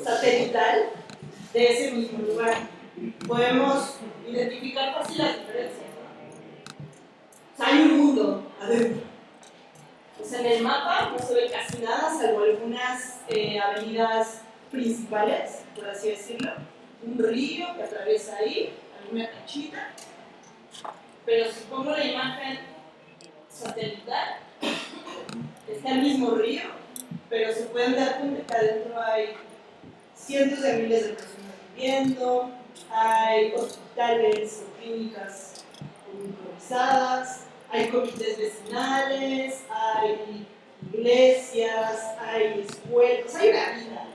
satelital de ese mismo lugar. Podemos identificar fácil las diferencias, ¿no? O sea, hay un mundo adentro. Pues en el mapa no se ve casi nada, salvo algunas avenidas principales, por así decirlo. Un río que atraviesa ahí, alguna canchita. Pero si pongo la imagen satelital, está el mismo río, pero se pueden dar cuenta que adentro hay cientos de miles de personas viviendo, hay hospitales o clínicas improvisadas, hay comités vecinales, hay iglesias, hay escuelas, hay una vida.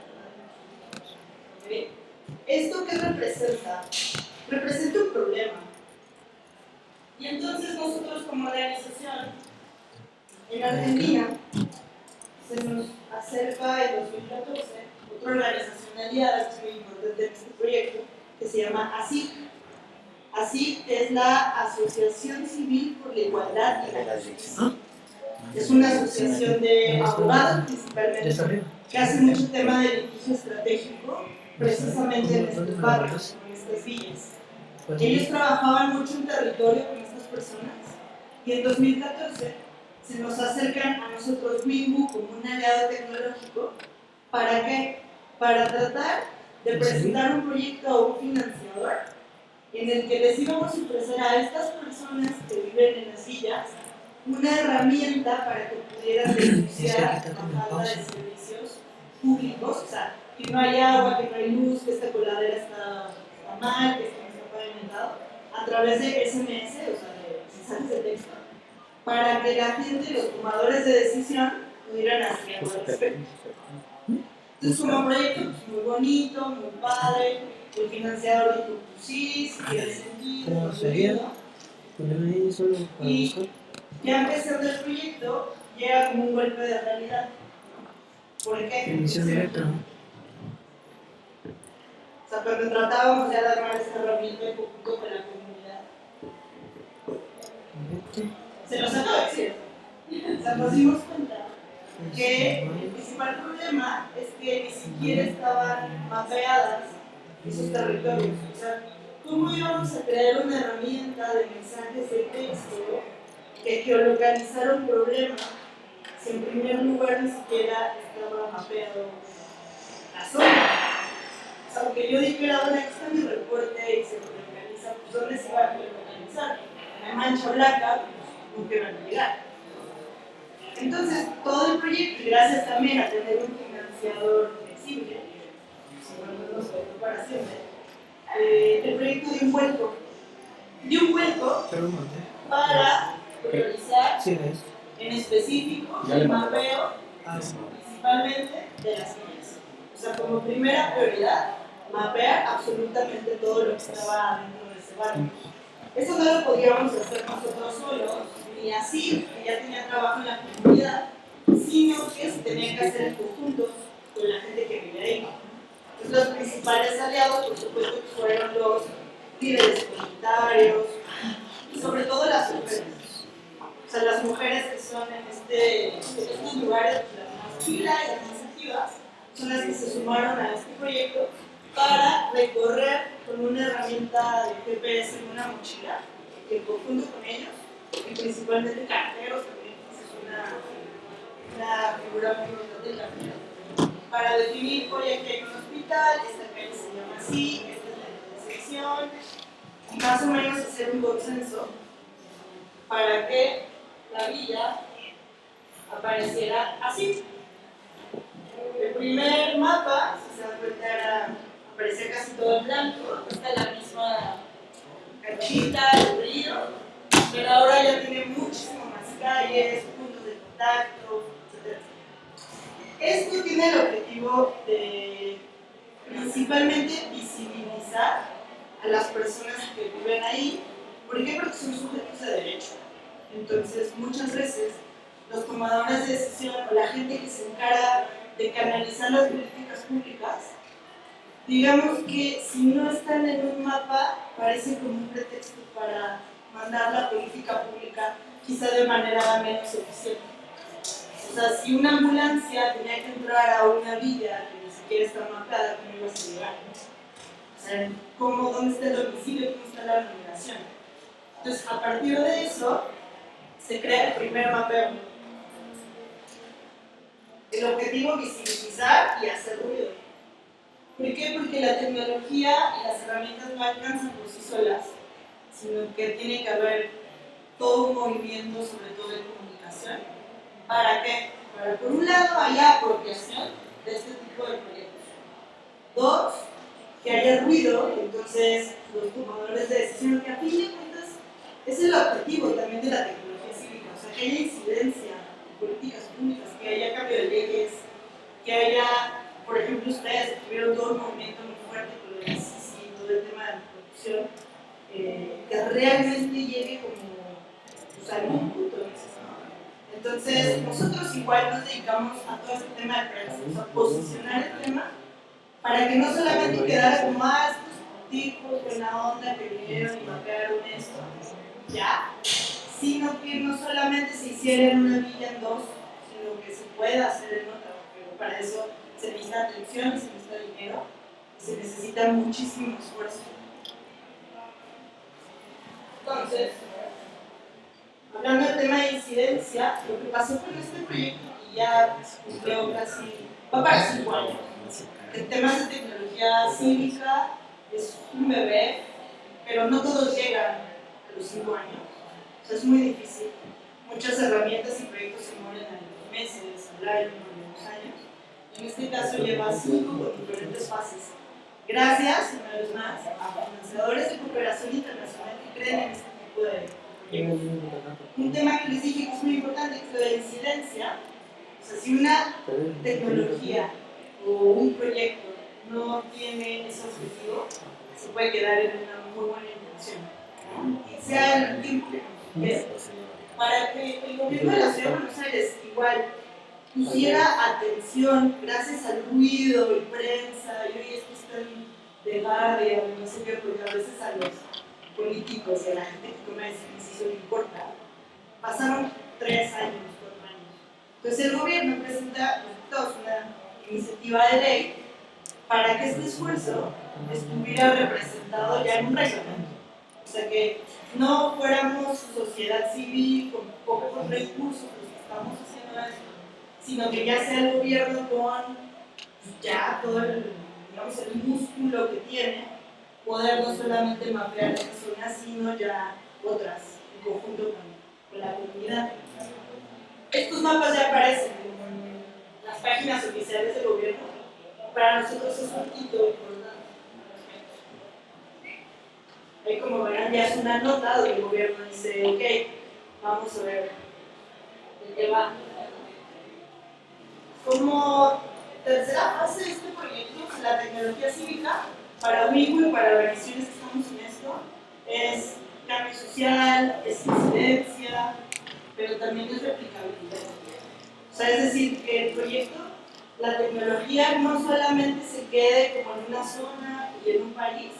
¿Okay? ¿Esto qué representa? Representa un problema. Y entonces nosotros como organización, en Argentina, se nos acerca en 2014 otra organización aliada que es muy importante en este proyecto, que se llama ASIC. ASIC es la Asociación Civil por la Igualdad y la Justicia. Es una asociación de abogados principalmente, que hace mucho tema de litigio estratégico, precisamente en estos barrios, en estas villas. Ellos trabajaban mucho en territorio con estas personas y en 2014 se nos acercan a nosotros Wingu como un aliado tecnológico. ¿Para qué? Para tratar de presentar un proyecto o un financiador en el que les íbamos a ofrecer a estas personas que viven en las villas una herramienta para que pudieran denunciar la falta de servicios públicos, o sea, que no hay agua, que no hay luz, que esta coladera está mal, que esto no está pavimentado, a través de SMS, o sea, de mensajes de texto, para que la gente, los tomadores de decisión, pudieran hacer algo al respecto. Entonces, como proyecto pues, muy bonito, muy padre, el financiador dijo, pues sí, si tiene sentido. ¿Cómo sería? Ponerme ahí solo para buscar. Ya empezando el proyecto, llega como un golpe de realidad. ¿Por qué? Emisión directa. O sea, porque tratábamos ya de armar esta herramienta en conjunto con la comunidad. Se nos acaba de decir. O sea, nos dimos cuenta que el principal problema es que ni siquiera estaban mapeadas esos territorios. O sea, ¿cómo íbamos a crear una herramienta de mensajes de texto que geolocalizara un problema si en primer lugar ni siquiera estaba mapeado la zona? O sea, aunque yo dijera, bueno, aquí está mi reporte y se geolocaliza, pues ¿dónde se va a geolocalizar? En la mancha blanca, pues nunca van a llegar. Entonces, todo el proyecto, y gracias también a tener un financiador flexible, no nos quedó para siempre, el proyecto dio un vuelco. Dio un vuelco para priorizar en específico el mapeo, principalmente de las villas. O sea, como primera prioridad, mapear absolutamente todo lo que estaba dentro de ese barrio. Eso no lo podíamos hacer nosotros solos, ni así, que ya tenía trabajo en la comunidad, sino que se tenía que hacer en conjunto con la gente que vive ahí. Entonces, los principales aliados, por supuesto, fueron los líderes comunitarios y sobre todo las mujeres. O sea, las mujeres que son en estos lugares, las más pilas y las más activas, son las que se sumaron a este proyecto para recorrer con una herramienta de GPS en una mochila, que en conjunto con ellos, y principalmente carteros también, es una figura muy importante del cartero, para definir, oye, aquí hay un hospital, esta calle se llama así, esta es la intersección, y más o menos hacer un consenso para que la villa apareciera así. El primer mapa, si se dan cuenta, aparecía casi todo en blanco, esta es la misma canchita, el río, pero ahora ya tiene muchísimo más calles, puntos de contacto, etc. Esto tiene el objetivo de principalmente visibilizar a las personas que viven ahí. ¿Por qué? Porque son sujetos de derecho. Entonces, muchas veces, los tomadores de decisión o la gente que se encarga de canalizar las políticas públicas, digamos que si no están en un mapa, parece como un pretexto para mandar la política pública quizá de manera menos eficiente. O sea, si una ambulancia tenía que entrar a una villa que ni siquiera está mapeada, ¿cómo ibas a llegar? O sea, ¿dónde está el domicilio? ¿Cómo está la numeración? Entonces, a partir de eso, se crea el primer mapeo. El objetivo es visibilizar y hacer ruido. ¿Por qué? Porque la tecnología y las herramientas no alcanzan por sí solas, sino que tiene que haber todo un movimiento, sobre todo de comunicación. ¿Para qué? Para, por un lado, haya apropiación de este tipo de proyectos. Dos, que haya ruido, entonces los tomadores de decisión, que a fin de cuentas es el objetivo también de la tecnología cívica, o sea, que haya incidencia en políticas públicas, que haya cambio de leyes, que haya, por ejemplo, ustedes tuvieron todo un movimiento muy fuerte con lo del ICC y todo el tema de la corrupción, que realmente llegue como a algún punto. Entonces, nosotros igual nos dedicamos a todo este tema de prensa, o sea, posicionar el tema para que no solamente quedara como estos tipos buena onda que vinieron y mapearon esto, ya, sino que no solamente se hiciera en una villa en dos, sino que se pueda hacer en otra, pero para eso se necesita atención, se necesita dinero, y se necesita muchísimo esfuerzo. Entonces, hablando del tema de incidencia, lo que pasó con este proyecto, y ya cumplió casi, va para 5 años, en temas de tecnología cívica es un bebé, pero no todos llegan a los 5 años, o sea, es muy difícil. Muchas herramientas y proyectos se mueren en 2 meses, al año, en 2 años. En este caso lleva 5 con diferentes fases. Gracias, una vez más, a financiadores de cooperación internacional que creen en este tipo de proyectos. Un tema que les dije que es muy importante, que es lo de incidencia. O sea, si una tecnología o un proyecto no tiene ese objetivo, se puede quedar en una muy buena intención, ¿no? Y sea el tiempo que para que el gobierno de la Ciudad de Buenos Aires igual pusiera atención gracias al ruido y prensa, y hoy esto están de guardia, no sé qué, porque a veces a los políticos y a la gente que toma decisiones eso le importa. Pasaron 3 años, 4 años. Entonces el gobierno presenta una iniciativa de ley para que este esfuerzo estuviera representado ya en un reglamento. O sea, que no fuéramos sociedad civil con pocos recursos los que estamos haciendo esto, sino que ya sea el gobierno con ya todo el, digamos, el músculo que tiene, poder no solamente mapear esta zona, sino ya otras en conjunto con la comunidad. Estos mapas ya aparecen en las páginas oficiales del gobierno. Para nosotros es un hito importante. Ahí, como verán, ya es una nota donde el gobierno dice, ok, vamos a ver de qué va. Como tercera fase de este proyecto, la tecnología cívica, para Wigo y para organizaciones que estamos en esto, es cambio social, es incidencia, pero también es replicabilidad. O sea, es decir, que el proyecto, la tecnología no solamente se quede como en una zona y en un país,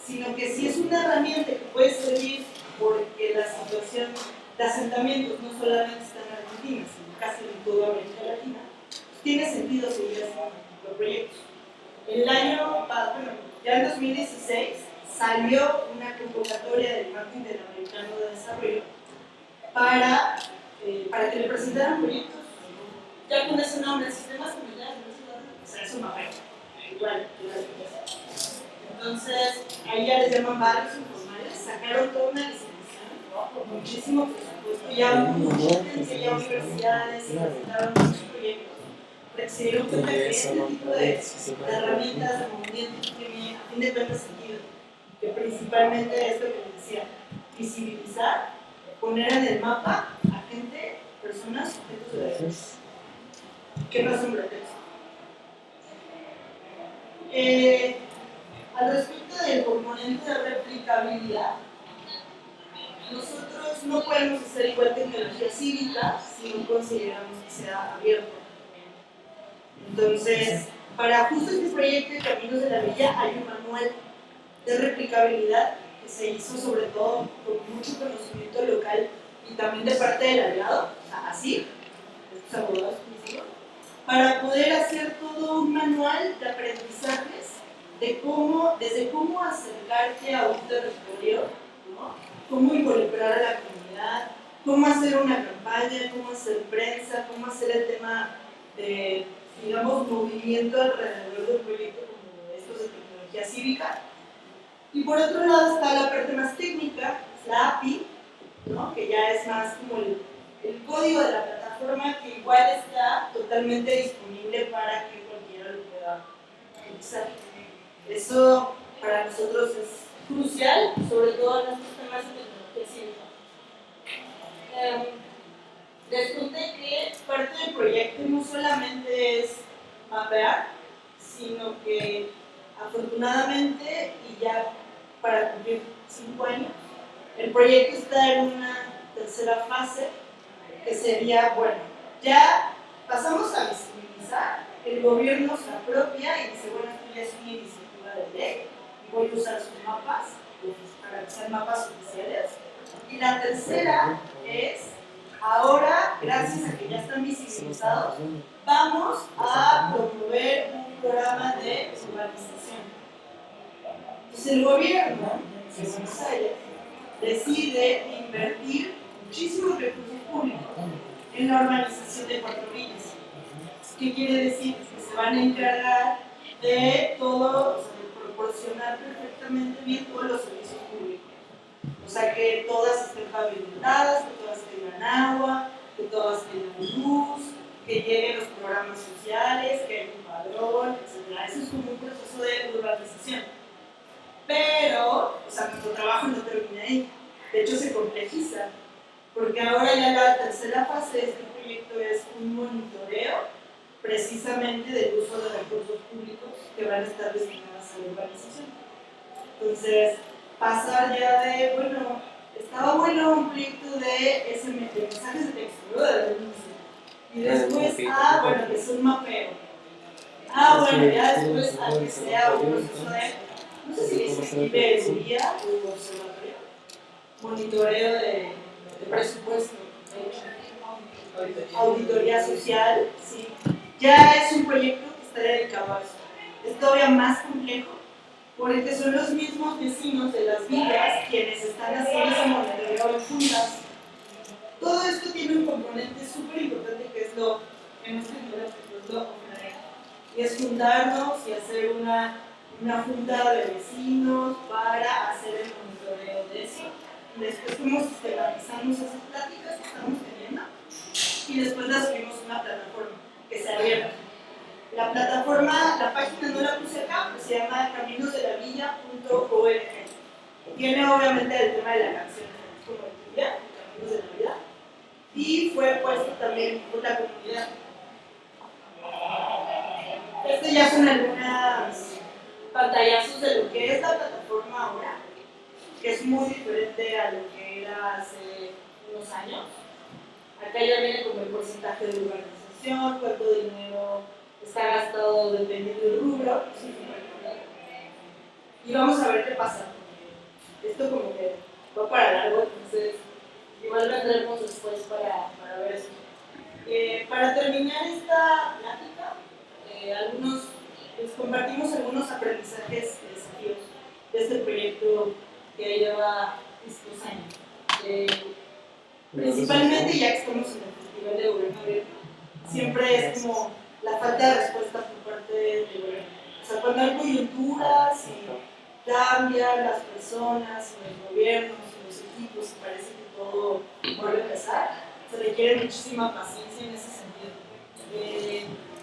sino que si es una herramienta que puede servir porque la situación de asentamientos no solamente está en Argentina, sino casi en toda América Latina, tiene sentido seguir haciendo los proyectos. El año, bueno, ya en 2016 salió una convocatoria del Banco Interamericano de Desarrollo para que le presentaran proyectos ya con ese nombre, sistemas familiares, o sea, es un mapeo, igual que las cosas. Entonces, ahí ya les llaman barrios informales, sacaron toda una licitación, muchísimo presupuesto, ya mucha gente, ya universidades, presentaron muchos proyectos, porque se dieron cuenta que este tipo de herramientas, de movimientos, tiene a fin de cuentas sentido, que principalmente es lo que les decía, visibilizar, poner en el mapa a gente, personas, sujetos de derechos, que no es un pretexto. Al respecto del componente de replicabilidad, nosotros no podemos hacer igual tecnología cívica si no consideramos que sea abierto. Entonces, para justo este proyecto de Caminos de la Villa hay un manual de replicabilidad que se hizo sobre todo con mucho conocimiento local y también de parte del aliado, o sea, así, estos abogados que hicieron, para poder hacer todo un manual de aprendizajes desde cómo acercarte a un territorio, ¿no? Cómo involucrar a la comunidad, cómo hacer una campaña, cómo hacer prensa, cómo hacer el tema de, digamos, movimiento alrededor de un proyecto como estos de tecnología cívica. Y por otro lado está la parte más técnica, la API, ¿no? Que ya es más como el código de la plataforma, que igual está totalmente disponible para que cualquiera lo pueda utilizar. Eso para nosotros es crucial, sobre todo en estos temas de tecnología cívica. Les conté que parte del proyecto no solamente es mapear, sino que afortunadamente, y ya para cumplir 5 años, el proyecto está en una tercera fase, que sería, bueno, ya pasamos a visibilizar, el gobierno se apropia y dice, bueno, esto ya es una iniciativa de ley, y voy a usar sus mapas, para que sean mapas oficiales. Y la tercera es, ahora, gracias a que ya están visibilizados, vamos a promover un programa de urbanización. Entonces el gobierno de Buenos Aires decide invertir muchísimos recursos públicos en la urbanización de Cuatro Villas. ¿Qué quiere decir? Que se van a encargar de todo, o sea, de proporcionar perfectamente bien todos los servicios públicos. O sea, que todas estén pavimentadas, que todas tengan agua, que todas tengan luz, que lleguen los programas sociales, que haya un padrón, etc. Eso es como un proceso de urbanización. Pero, o sea, nuestro trabajo no termina ahí. De hecho, se complejiza, porque ahora ya la tercera fase de este proyecto es un monitoreo precisamente del uso de recursos públicos que van a estar destinados a la urbanización. Entonces, pasar ya de, bueno, estaba bueno un proyecto de mensajes de texto, ¿no? Y después, bueno, que es un mapeo. Bueno, ya después a que sea un proceso de, no sé si le escribe guía o observatorio, monitoreo de presupuesto, auditoría social, sí. Ya es un proyecto que está dedicado a eso. Es todavía más complejo, porque son los mismos vecinos de las villas quienes están haciendo ese monitoreo en juntas. Todo esto tiene un componente súper importante que es lo que no estoy viendo, que es lo comunal. Y es juntarnos y hacer una junta de vecinos para hacer el monitoreo de eso. Y después cómo sistematizamos esas pláticas que estamos teniendo y después las subimos a una plataforma que se abierta. La plataforma, la página no la puse acá, pero se llama caminosdelavilla.org. Tiene obviamente el tema de la canción como el día, Caminos de la Vida, y fue puesto también por la comunidad. Este ya son algunas pantallazos de lo que es la plataforma ahora, que es muy diferente a lo que era hace unos años. Acá ya viene como el porcentaje de urbanización, cuánto dinero está gastado dependiendo del rubro. Y vamos a ver qué pasa. Esto como que va para largo, entonces igual vendremos después para ver eso. Para terminar esta plática, les compartimos algunos aprendizajes y desafíos de este proyecto que lleva estos años. Principalmente, ya que estamos en el Festival de Gobierno Abierto, siempre es como la falta de respuesta por parte del gobierno. O sea, cuando hay coyunturas y cambian las personas, los gobiernos, los equipos, y parece que todo vuelve a empezar, se requiere muchísima paciencia en ese sentido.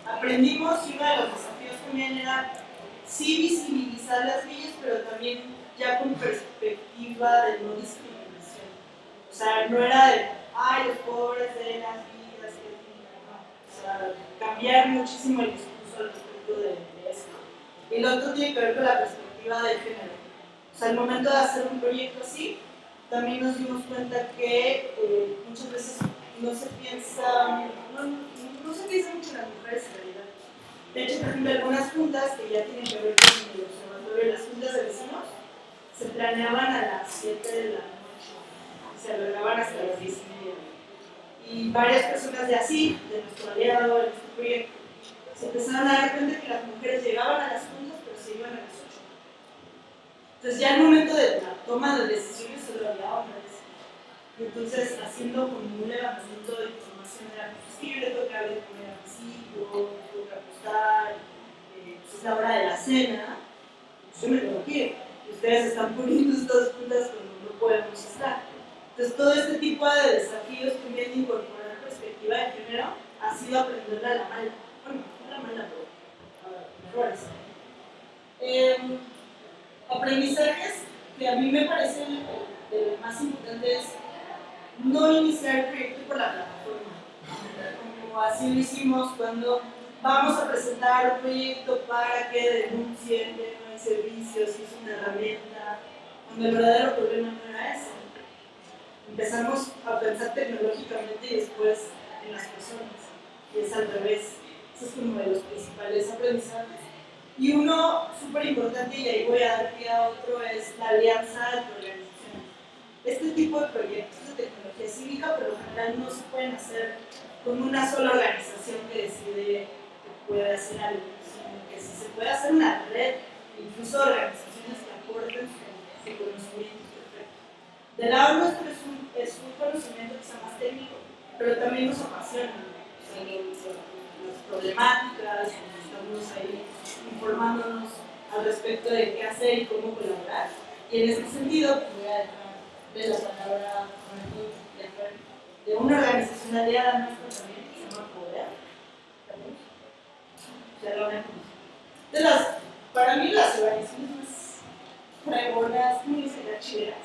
Aprendimos y uno de los desafíos también era sí visibilizar las villas, pero también ya con perspectiva de no discriminación. O sea, no era de, ay, los pobres de las villas, no. O sea, cambiar muchísimo el discurso al respecto de eso. Y el otro tiene que ver con la perspectiva de género. O sea, al momento de hacer un proyecto así, también nos dimos cuenta que muchas veces no se piensa mucho en las mujeres en realidad. De hecho, por ejemplo, algunas juntas que ya tienen que ver con el observatorio, las juntas de vecinos, se planeaban a las 7 de la noche, se alargaban hasta las 10:30. Y varias personas de así, de nuestro aliado, de nuestro proyecto, Se empezaron a dar cuenta que las mujeres llegaban a las juntas, pero se iban a las 8. Entonces ya el momento de la toma de decisiones solo había hombres. Y entonces, haciendo como un levantamiento de información, era, pues es que yo le toca de comer a mis hijos, me toca acostar, pues es la hora de la cena, pues yo me tengo que ir. Ustedes están poniendo estas juntas cuando no podemos estar. Entonces, todo este tipo de desafíos que vienen a incorporar perspectiva de género ha sido aprenderla a la mala. Bueno, no la mala, pero mejores. Aprendizajes que a mí me parecen de lo más importante es no iniciar el proyecto por la plataforma. Como así lo hicimos cuando vamos a presentar un proyecto para que denuncien que no hay servicios, es una herramienta, cuando el verdadero problema no era ese. Empezamos a pensar tecnológicamente y después en las personas. Y es al revés. Eso es como de los principales aprendizajes. Y uno súper importante, y ahí voy a dar pie a otro, es la alianza entre organizaciones. Este tipo de proyectos de tecnología cívica, por lo general, no se pueden hacer con una sola organización que decide que puede hacer algo, sino que si se puede hacer una red, incluso organizaciones que aporten su conocimiento. Del lado nuestro es un conocimiento quizá más técnico, pero también nos apasiona. O sea, las problemáticas, estamos ahí informándonos al respecto de qué hacer y cómo colaborar. Y en este sentido, voy a dejar de la palabra de una organización aliada nuestra también, que se llama Poder. Ya lo ven. Para mí, las organizaciones más fregonas, ¿cómo se llama?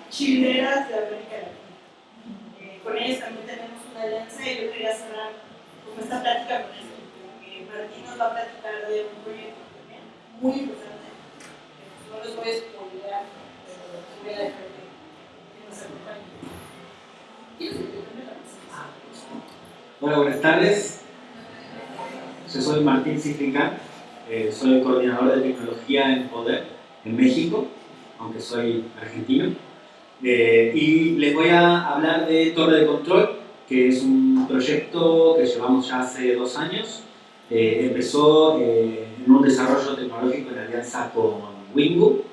Chileras de América Latina. Con ellos también tenemos una alianza y yo quería cerrar como esta plática con esto, porque Martín nos va a platicar de un proyecto también muy importante. No les voy a spoilear, pero voy a dejar que nos acompañen. ¿Quieres que te cambie la mesa? Hola, buenas tardes. Yo soy Martín Cifrica, soy el coordinador de tecnología en Poder en México, aunque soy argentino. Y les voy a hablar de Torre de Control, que es un proyecto que llevamos ya hace 2 años. Empezó en un desarrollo tecnológico en alianza con Wingu.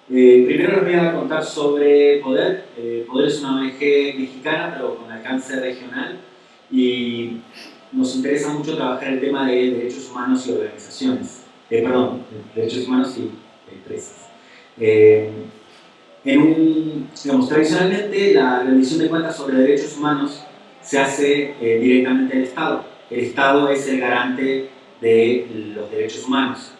Primero les voy a contar sobre Poder. Poder es una ONG mexicana, pero con alcance regional, y nos interesa mucho trabajar el tema de derechos humanos y organizaciones. Derechos humanos y empresas. Tradicionalmente la rendición de cuentas sobre derechos humanos se hace directamente del Estado. El Estado es el garante de los derechos humanos.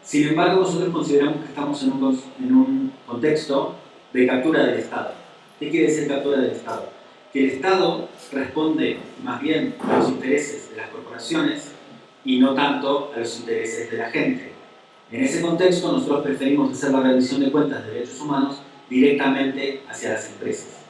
Sin embargo, nosotros consideramos que estamos en un contexto de captura del Estado. ¿Qué quiere decir captura del Estado? Que el Estado responde más bien a los intereses de las corporaciones y no tanto a los intereses de la gente. En ese contexto, nosotros preferimos hacer la rendición de cuentas de derechos humanos directamente hacia las empresas.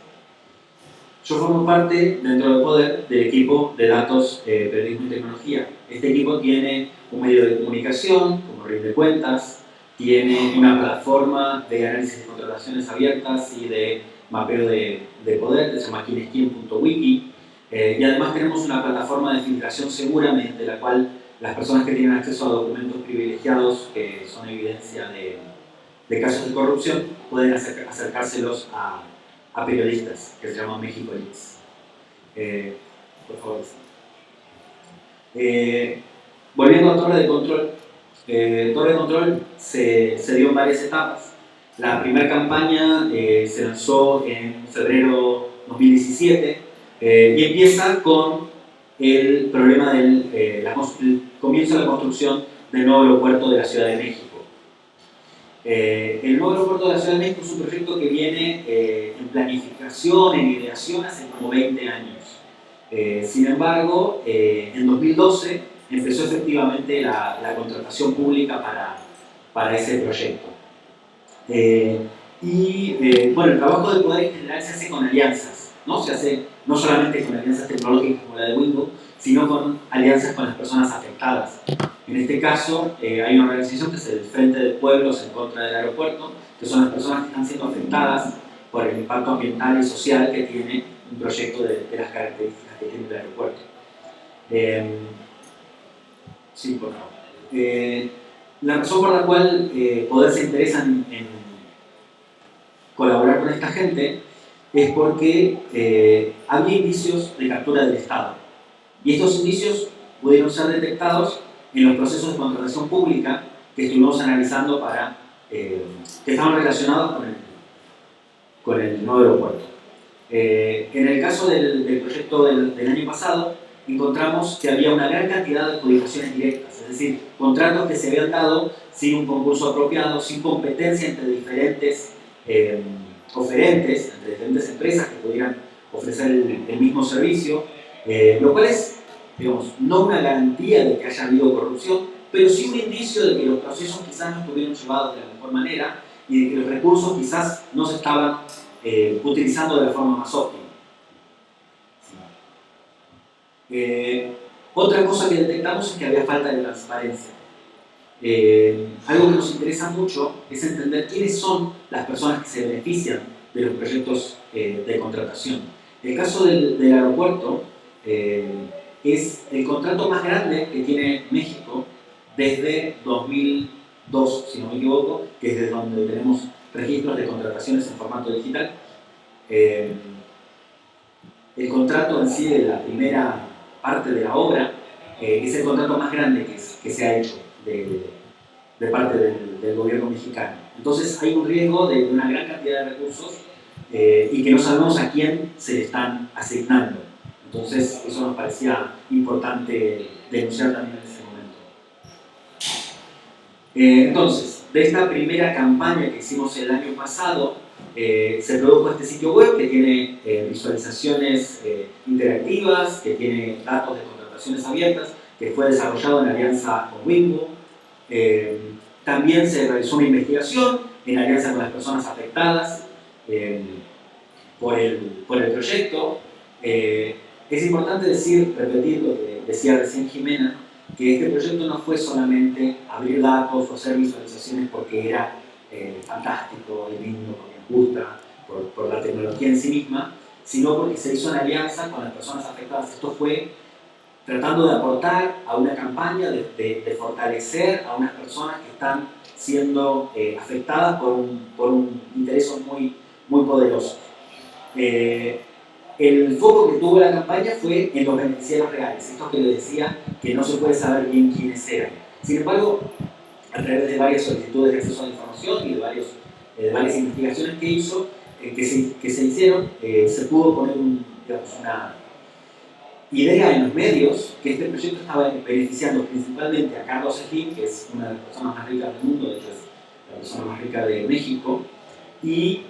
Yo formo parte, dentro de Poder, del equipo de datos, periodismo y tecnología. Este equipo tiene un medio de comunicación, como Red de Cuentas, tiene una plataforma de análisis de contrataciones abiertas y de mapeo de poder, que se llama quinesquién.wiki, y además tenemos una plataforma de filtración segura mediante la cual las personas que tienen acceso a documentos privilegiados, que son evidencia de casos de corrupción, pueden acercárselos a periodistas, que se llaman México Leaks. Por favor. Volviendo a Torre de Control. Torre de Control se dio en varias etapas. La primera campaña se lanzó en febrero 2017 y empieza con el problema del comienzo de la construcción del nuevo aeropuerto de la Ciudad de México. El nuevo aeropuerto de la Ciudad de México es un proyecto que viene en planificación, en ideación hace como 20 años. Sin embargo, en 2012 empezó efectivamente la contratación pública para ese proyecto. Bueno, el trabajo de Poder en general se hace con alianzas, ¿no? Se hace no solamente con alianzas tecnológicas como la de Windows, sino con alianzas con las personas afectadas. En este caso, hay una organización que es el Frente de Pueblos en contra del aeropuerto, que son las personas que están siendo afectadas por el impacto ambiental y social que tiene un proyecto de las características que tiene el aeropuerto. Sí, por favor. La razón por la cual Poder se interesa en colaborar con esta gente es porque había indicios de captura del Estado. Y estos indicios pudieron ser detectados en los procesos de contratación pública que estuvimos analizando que estaban relacionados con el nuevo aeropuerto. En el caso del proyecto del año pasado, encontramos que había una gran cantidad de adjudicaciones directas, es decir, contratos que se habían dado sin un concurso apropiado, sin competencia entre diferentes oferentes, entre diferentes empresas que pudieran ofrecer el mismo servicio, lo cual es, digamos, no una garantía de que haya habido corrupción, pero sí un indicio de que los procesos quizás no estuvieron llevados de la mejor manera y de que los recursos quizás no se estaban utilizando de la forma más óptima. Otra cosa que detectamos es que había falta de transparencia. Algo que nos interesa mucho es entender quiénes son las personas que se benefician de los proyectos de contratación. El caso del aeropuerto es el contrato más grande que tiene México desde 2002, si no me equivoco, que es desde donde tenemos registros de contrataciones en formato digital. El contrato en sí de la primera parte de la obra es el contrato más grande que se ha hecho de parte del gobierno mexicano. Entonces hay un riesgo de una gran cantidad de recursos y que no sabemos a quién se le están asignando. Entonces eso nos parecía importante denunciar también en ese momento. Entonces, de esta primera campaña que hicimos el año pasado, se produjo este sitio web que tiene visualizaciones interactivas, que tiene datos de contrataciones abiertas, que fue desarrollado en alianza con Wingo. También se realizó una investigación en alianza con las personas afectadas por el proyecto. Es importante repetir lo que decía recién Jimena, que este proyecto no fue solamente abrir datos o hacer visualizaciones porque era fantástico, lindo, porque nos gusta, por la tecnología en sí misma, sino porque se hizo en alianza con las personas afectadas. Esto fue tratando de aportar a una campaña de fortalecer a unas personas que están siendo afectadas por un interés muy, muy poderoso. El foco que tuvo la campaña fue en los beneficiarios reales, esto que les decía que no se puede saber bien quiénes eran. Sin embargo, a través de varias solicitudes de acceso a la información y de varias investigaciones que hizo, que se hicieron, se pudo poner una idea en los medios que este proyecto estaba beneficiando principalmente a Carlos Slim, que es una de las personas más ricas del mundo, de hecho es la persona más rica de México, y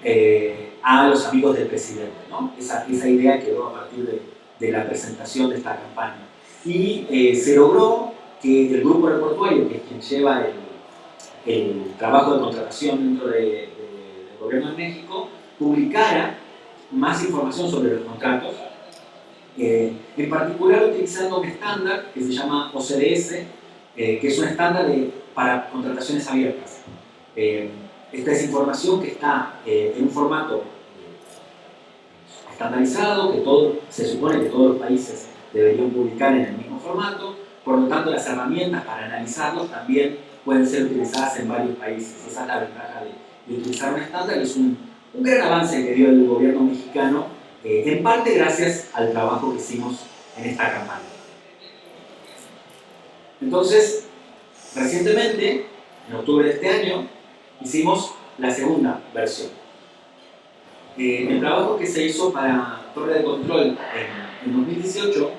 a los amigos del presidente, ¿no? Esa idea quedó a partir de la presentación de esta campaña. Y se logró que el grupo aeroportuario, que es quien lleva el trabajo de contratación dentro del gobierno de México, publicara más información sobre los contratos, en particular utilizando un estándar que se llama OCDS, que es un estándar para contrataciones abiertas. Esta es información que está en un formato estandarizado, que se supone que todos los países deberían publicar en el mismo formato, por lo tanto las herramientas para analizarlos también pueden ser utilizadas en varios países. Esa es la ventaja de utilizar un estándar, y es un gran avance que dio el gobierno mexicano, en parte gracias al trabajo que hicimos en esta campaña. Entonces, recientemente, en octubre de este año, hicimos la segunda versión. El trabajo que se hizo para Torre de Control en 2018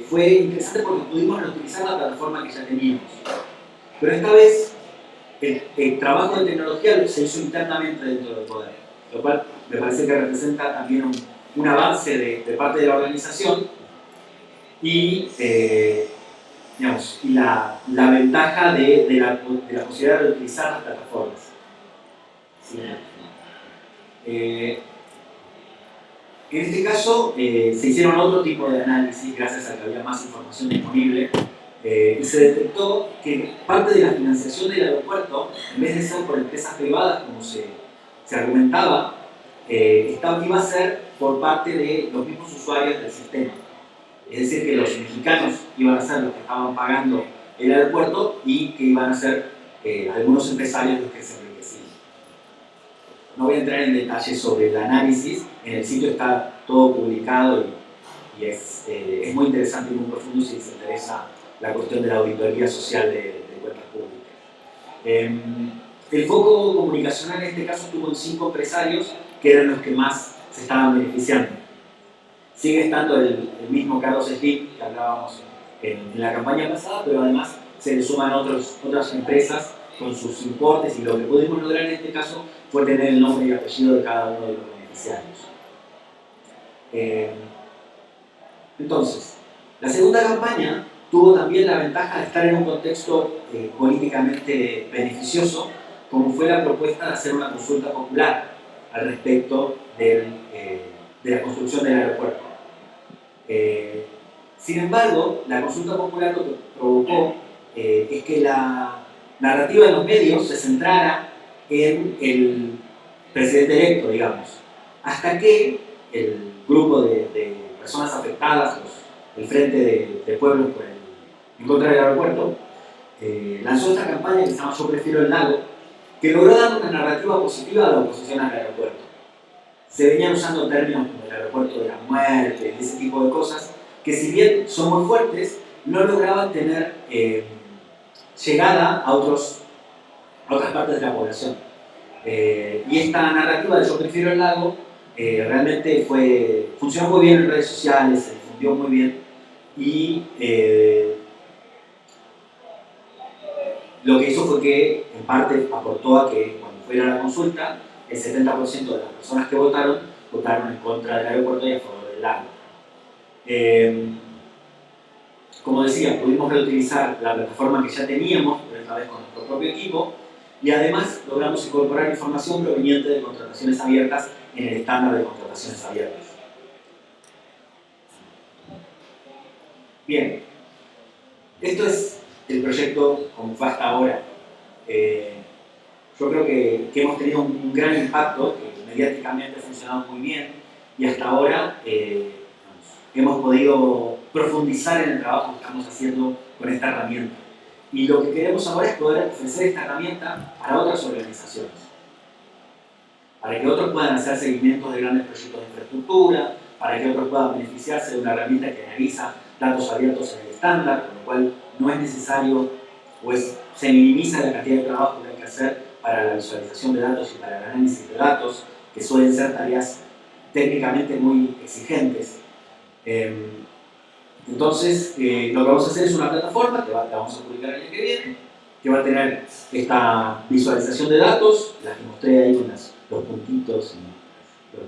fue interesante porque pudimos reutilizar la plataforma que ya teníamos. Pero esta vez el trabajo de tecnología se hizo internamente dentro del Poder, lo cual me parece que representa también un avance de parte de la organización y la ventaja de la posibilidad de utilizar las plataformas. ¿Sí? En este caso se hicieron otro tipo de análisis gracias a que había más información disponible, y se detectó que parte de la financiación del aeropuerto, en vez de ser por empresas privadas como se argumentaba, iba a ser por parte de los mismos usuarios del sistema. Es decir, que los mexicanos iban a ser los que estaban pagando el aeropuerto y que iban a ser algunos empresarios los que se enriquecían. No voy a entrar en detalles sobre el análisis, en el sitio está todo publicado y es muy interesante y muy profundo si les interesa la cuestión de la auditoría social de cuentas públicas. El foco comunicacional en este caso estuvo en 5 empresarios que eran los que más se estaban beneficiando. Sigue estando el mismo Carlos Slim que hablábamos en la campaña pasada, pero además se le suman otras empresas con sus importes y lo que pudimos lograr en este caso fue tener el nombre y apellido de cada uno de los beneficiarios. Entonces, la segunda campaña tuvo también la ventaja de estar en un contexto políticamente beneficioso, como fue la propuesta de hacer una consulta popular al respecto de la construcción del aeropuerto. Sin embargo, la consulta popular lo que provocó es que la narrativa de los medios se centrara en el presidente electo, digamos, hasta que el grupo de personas afectadas, el Frente de Pueblos en contra del aeropuerto, lanzó esta campaña que se llama Yo prefiero el lago, que logró dar una narrativa positiva a la oposición al aeropuerto. Se venían usando términos como el aeropuerto de la muerte, ese tipo de cosas, que si bien son muy fuertes, no lograban tener llegada a otras partes de la población. Y esta narrativa de Yo prefiero el lago realmente funcionó muy bien en redes sociales, se difundió muy bien y lo que hizo fue que en parte aportó a que cuando fuera la consulta el 70% de las personas que votaron en contra del aeropuerto y a favor del lago. Como decía, pudimos reutilizar la plataforma que ya teníamos, pero esta vez con nuestro propio equipo, y además logramos incorporar información proveniente de contrataciones abiertas en el estándar de contrataciones abiertas. Bien, esto es el proyecto como fue hasta ahora. Yo creo que hemos tenido un gran impacto, que mediáticamente ha funcionado muy bien, y hasta ahora hemos podido profundizar en el trabajo que estamos haciendo con esta herramienta. Y lo que queremos ahora es poder ofrecer esta herramienta para otras organizaciones, para que otros puedan hacer seguimientos de grandes proyectos de infraestructura, para que otros puedan beneficiarse de una herramienta que analiza datos abiertos en el estándar, con lo cual no es necesario, pues se minimiza la cantidad de trabajo que hay que hacer para la visualización de datos y para el análisis de datos, que suelen ser tareas técnicamente muy exigentes. Entonces, lo que vamos a hacer es una plataforma que la vamos a publicar el año que viene, que va a tener esta visualización de datos, la que mostré ahí con los puntitos y los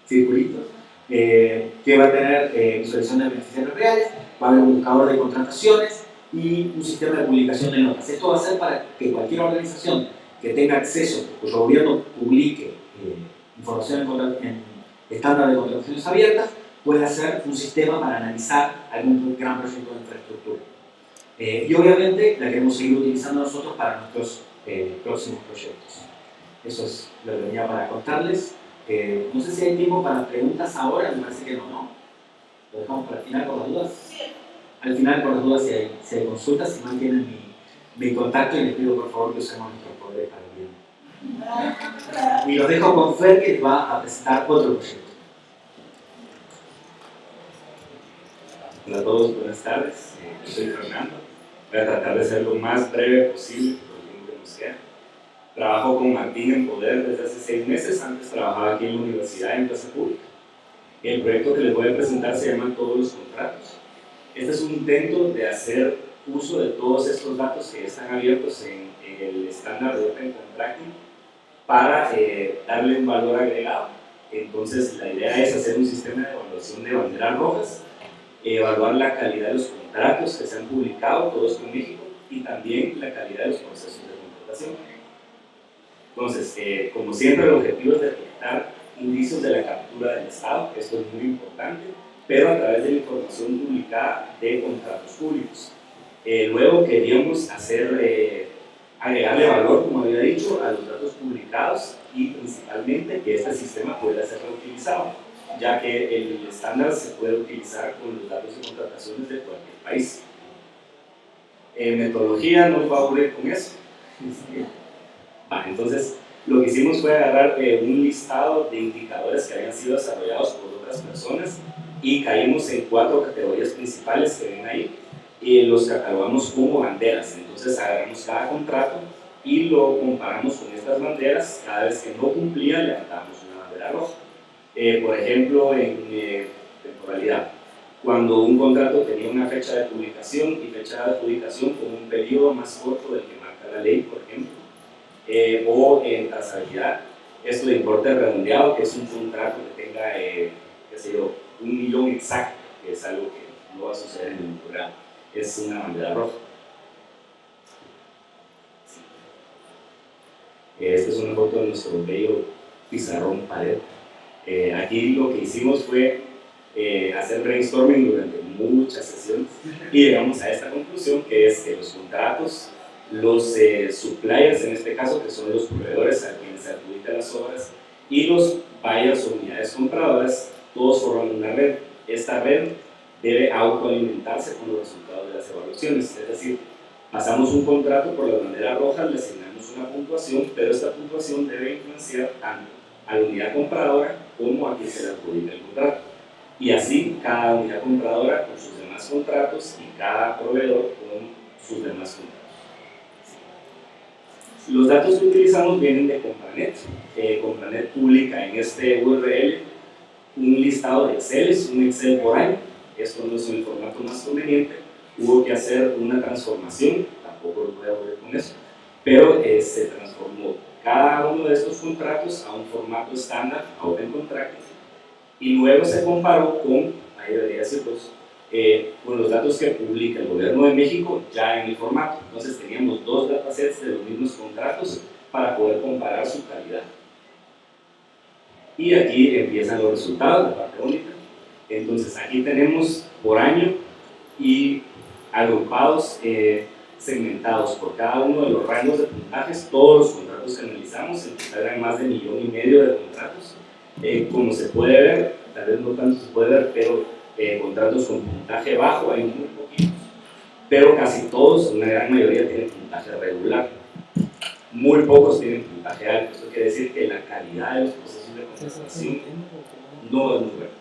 circulitos, que va a tener visualización de beneficiarios reales, va a haber un buscador de contrataciones y un sistema de publicación de notas. Esto va a ser para que cualquier organización que tenga acceso, cuyo gobierno publique información en estándar de contrataciones abiertas, puede hacer un sistema para analizar algún gran proyecto de infraestructura. Y obviamente la queremos seguir utilizando nosotros para nuestros próximos proyectos. Eso es lo que venía para contarles. No sé si hay tiempo para preguntas ahora, me parece que no. Lo dejamos para el final por las dudas. Al final, por las dudas, si hay consultas, si no tienen mi contacto, y les pido por favor que usemos nuestros poderes para el bien. Y los dejo con Fer, que les va a presentar otro proyecto. Hola a todos, buenas tardes. Yo soy Fernando. Voy a tratar de ser lo más breve posible por el tiempo que nos queda. Trabajo con Martín en Poder desde hace 6 meses. Antes trabajaba aquí en la universidad en Plaza Pública. Y el proyecto que les voy a presentar se llama Todos los Contratos. Este es un intento de hacer uso de todos estos datos que están abiertos en el estándar de Open Contracting para darle un valor agregado. Entonces, la idea es hacer un sistema de evaluación de banderas rojas, evaluar la calidad de los contratos que se han publicado, todos con México, y también la calidad de los procesos de contratación. Entonces, como siempre, el objetivo es detectar indicios de la captura del Estado, esto es muy importante, pero a través de la información publicada de contratos públicos. Luego queríamos agregarle valor, como había dicho, a los datos publicados y principalmente que este sistema pueda ser reutilizado. ya que el estándar se puede utilizar con los datos de contrataciones de cualquier país. Metodología no va a aburrir con eso. Entonces, lo que hicimos fue agarrar un listado de indicadores que habían sido desarrollados por otras personas y caímos en 4 categorías principales que ven ahí y los catalogamos como banderas. Entonces, agarramos cada contrato y lo comparamos con estas banderas. Cada vez que no cumplía, levantamos una bandera roja. Por ejemplo, en temporalidad, cuando un contrato tenía una fecha de publicación y fecha de adjudicación con un periodo más corto del que marca la ley, por ejemplo, o en trazabilidad, esto de importe redondeado, que es un contrato que tenga, qué sé yo, 1 millón exacto, que es algo que no va a suceder en el programa, es una bandera roja. Esta es una foto de nuestro bello pizarrón pared. Aquí lo que hicimos fue hacer brainstorming durante muchas sesiones y llegamos a esta conclusión, que es que los contratos, los suppliers en este caso, que son los proveedores a quienes se adjudican las obras, y los buyers o unidades compradoras, todos forman una red. Esta red debe autoalimentarse con los resultados de las evaluaciones, es decir, pasamos un contrato por las banderas rojas, le asignamos una puntuación, pero esta puntuación debe influenciar tanto a la unidad compradora como a quien se le adjudica el contrato. Y así cada unidad compradora con sus demás contratos y cada proveedor con sus demás contratos. Los datos que utilizamos vienen de Compranet. Compranet publica en este URL un listado de Excel, un Excel por año. Esto no es el formato más conveniente. Hubo que hacer una transformación, tampoco lo voy a volver con eso, pero se transformó cada uno de estos contratos a un formato estándar, a Open Contracting, y luego se comparó con, ahí debería decirlos, con los datos que publica el gobierno de México ya en el formato. Entonces teníamos 2 datasets de los mismos contratos para poder comparar su calidad. Y aquí empiezan los resultados, la parte bonita. Entonces aquí tenemos por año y agrupados, segmentados por cada uno de los rangos de puntajes, todos los contratos que analizamos, en total eran más de 1,5 millones de contratos. Como se puede ver, tal vez no tanto se puede ver, pero contratos con puntaje bajo hay muy poquitos, pero casi todos, una gran mayoría, tienen puntaje regular. Muy pocos tienen puntaje alto. Esto quiere decir que la calidad de los procesos de contratación no es muy buena.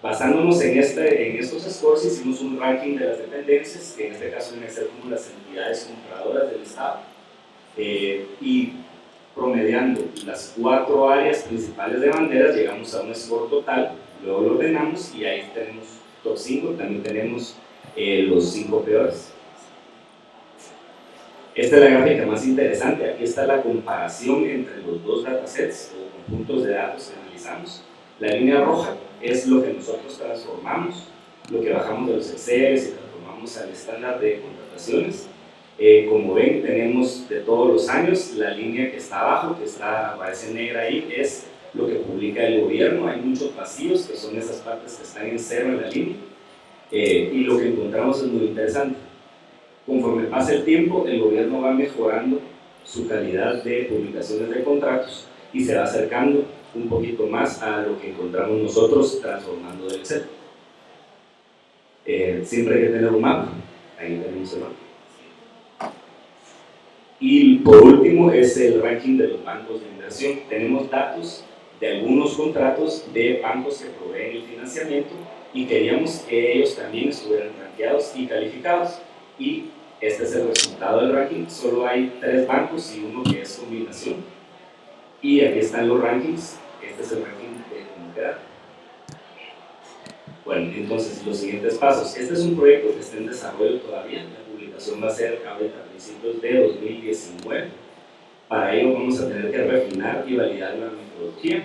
Basándonos en estos scores, hicimos un ranking de las dependencias, que en este caso deben ser como las entidades compradoras del Estado, y promediando las 4 áreas principales de banderas, llegamos a un score total, luego lo ordenamos y ahí tenemos top 5, también tenemos los 5 peores. Esta es la gráfica más interesante. Aquí está la comparación entre los 2 datasets o conjuntos de datos que analizamos. La línea roja es lo que nosotros transformamos, lo que bajamos de los Excel y transformamos al estándar de contrataciones. Como ven, tenemos de todos los años. La línea que está abajo, que aparece negra ahí, es lo que publica el gobierno. Hay muchos vacíos, que son esas partes que están en 0 en la línea. Y lo que encontramos es muy interesante. Conforme pasa el tiempo, el gobierno va mejorando su calidad de publicaciones de contratos y se va acercando un poquito más a lo que encontramos nosotros transformando del Excel. Siempre hay que tener un mapa. Ahí tenemos el mapa. Y por último es el ranking de los bancos de inversión. Tenemos datos de algunos contratos de bancos que proveen el financiamiento y queríamos que ellos también estuvieran rankeados y calificados. Y este es el resultado del ranking. Solo hay 3 bancos y uno que es combinación. Y aquí están los rankings. Este es el ranking de cómo queda. Bueno, entonces los siguientes pasos. Este es un proyecto que está en desarrollo todavía. La publicación va a ser ahorita a principios de 2019. Para ello vamos a tener que refinar y validar la metodología.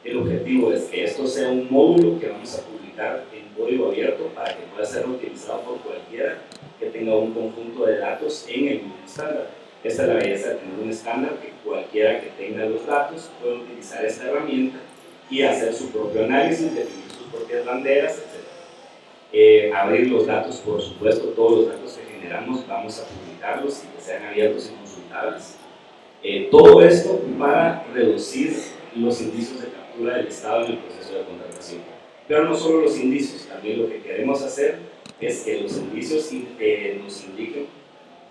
El objetivo es que esto sea un módulo que vamos a publicar en código abierto para que pueda ser utilizado por cualquiera que tenga un conjunto de datos en el mismo estándar. Esta es la belleza de tener un estándar, que cualquiera que tenga los datos puede utilizar esta herramienta y hacer su propio análisis, definir sus propias banderas, etc. Abrir los datos, por supuesto, todos los datos que generamos vamos a publicarlos y que sean abiertos y consultables. Todo esto para reducir los indicios de captura captura del Estado en el proceso de contratación. Pero no solo los indicios, también lo que queremos hacer es que los indicios nos indiquen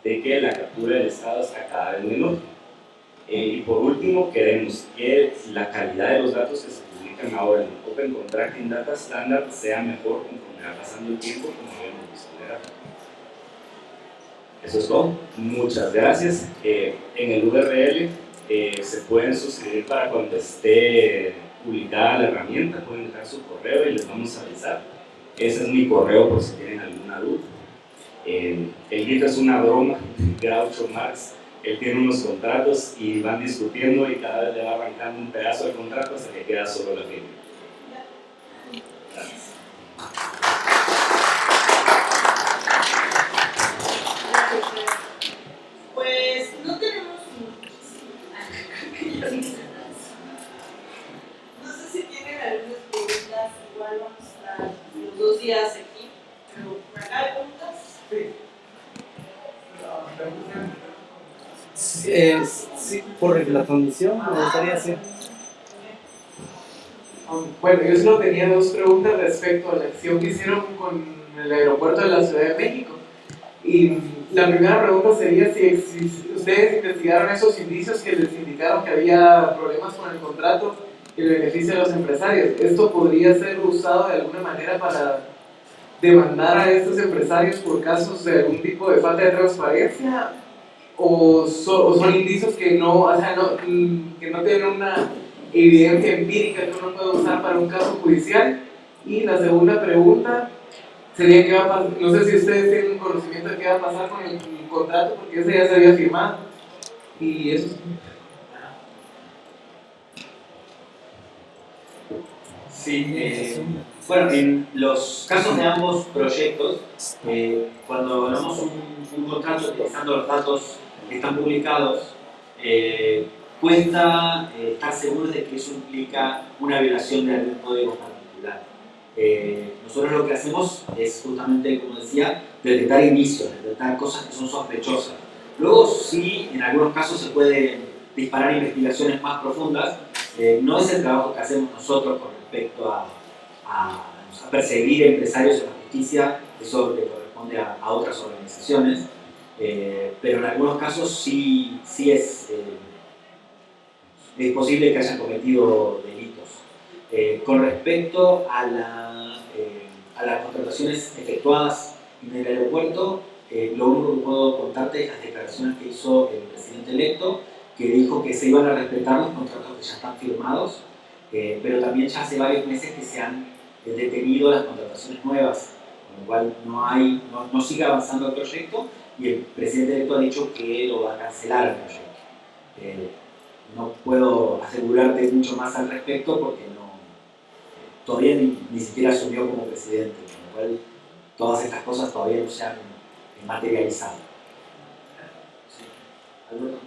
de que la captura del Estado está cada vez menor. Y por último, queremos que la calidad de los datos que se publican ahora en Open Contracting Data Standard sea mejor conforme va pasando el tiempo, como habíamos visto en el gráfico. Eso es todo. Muchas gracias. En el URL se pueden suscribir para cuando esté publicada la herramienta, pueden dejar su correo y les vamos a avisar. Ese es mi correo por si tienen alguna duda. El GIF es una broma, Groucho Marx. Él tiene unos contratos y van discutiendo y cada vez le va arrancando un pedazo del contrato hasta que queda solo la firma. Gracias. Pues no tenemos no sé si tienen algunas preguntas, igual vamos a estar los 2 días aquí, pero por acá hay preguntas. Sí, por la condición, me gustaría hacer. Bueno, yo solo tenía 2 preguntas respecto a la acción que hicieron con el aeropuerto de la Ciudad de México. Y la primera pregunta sería si ustedes investigaron esos indicios que les indicaron que había problemas con el contrato y el beneficio de los empresarios. ¿Esto podría ser usado de alguna manera para demandar a estos empresarios por casos de algún tipo de falta de transparencia? ¿O son indicios que no, o sea, que no tienen una evidencia empírica que uno puede usar para un caso judicial? Y la segunda pregunta sería qué va a pasar, no sé si ustedes tienen un conocimiento de qué va a pasar con el contrato, porque ese ya se había firmado. Y eso. Sí, bueno, en los casos de ambos proyectos, cuando hablamos un contrato utilizando los datos que están publicados, cuesta estar seguros de que eso implica una violación de algún código particular. Nosotros lo que hacemos es justamente, como decía, detectar indicios, detectar cosas que son sospechosas. Luego sí, en algunos casos se pueden disparar investigaciones más profundas. No es el trabajo que hacemos nosotros con respecto a perseguir empresarios en la justicia, eso le corresponde a otras organizaciones, pero en algunos casos sí es posible que hayan cometido delitos. Con respecto a las contrataciones efectuadas en el aeropuerto, lo único que puedo contarte es las declaraciones que hizo el presidente electo, que dijo que se iban a respetar los contratos que ya están firmados, pero también ya hace varios meses que se han detenido las contrataciones nuevas, con lo cual no sigue avanzando el proyecto y el presidente electo ha dicho que lo va a cancelar el proyecto. No puedo asegurarte mucho más al respecto porque todavía ni siquiera asumió como presidente, con lo cual todas estas cosas todavía no se han materializado. ¿Sí? ¿Alberto?